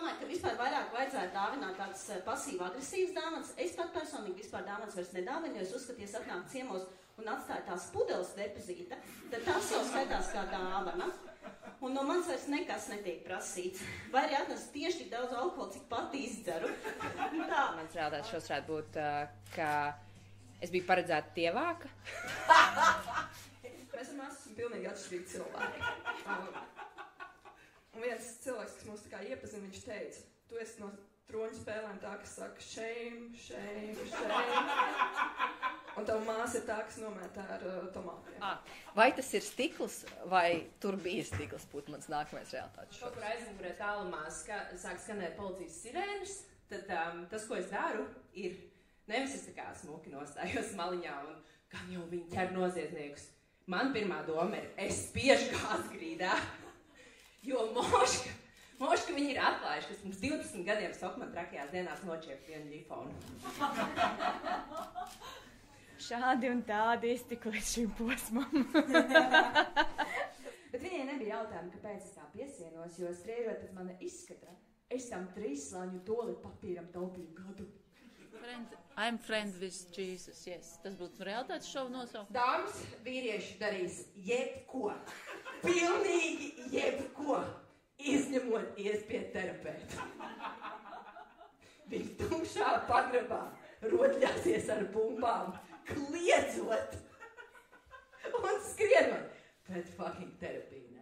domāju, ka vispār vairāk vajadzētu dāvināt tādas pasīvi-agresīvas dāvanas. Es pat personīgi vispār dāvanas vairs nedāvinu, jo es uzskatu, ja atnāk ciemos un atstāja tās pudeles depozīta, tad tas jau skaitās kā dāvana. Un no manis vairs nekas netiek prasīts. Vai arī atnes tieši tik daudz alkohola, cik pati izdzeru. Tā. Mans realitātes šos varētu būt, ka es biju paredzēta tievāka. Mēs ar māsu esam pilnīgi atšķirīgi cilvēki. Un viens cilvēks, kas mūs tā kā iepazina, viņš teica, tu esi no troņu spēlēm tā, kas saka shame, shame, shame. Un tava māsa ir tā, kas nomētā ar tomātiem. Vai tas ir stikls, vai tur bija stikls, būtu mans nākamais realitātes šovs? Kaut kur aizmugurē tālumā sāk skanēt policijas sirēnas, tad tas, ko es daru, ir nevis es tā kā smuki nostājos maliņā un gan jau viņi ķer noziedzniekus. Man pirmā doma ir, es spiežu gāzgrīdā, jo moška viņi ir atklājuši, kas mums 20 gadiem sok man trakajās dienās nočiep vienu ģifonu. Šādi un tādi iztiku līdz šim posmam. Bet viņai nebija jautājumi, kāpēc es tā piesienos, jo striežot pēc mana izskata, es tam 3 slāņu toalet papīram taupīju gadu. I'm friend with Jesus, yes. Tas būtu realitātes šovu nosaukt. Dāmas, vīrieši darīs jebko. Pilnīgi jebko. Izņemot ies pie terapeita. Viņi tumšā pagrabā roļļāsies ar bumbām, kliedzot un skrienot pēc fucking terapiju.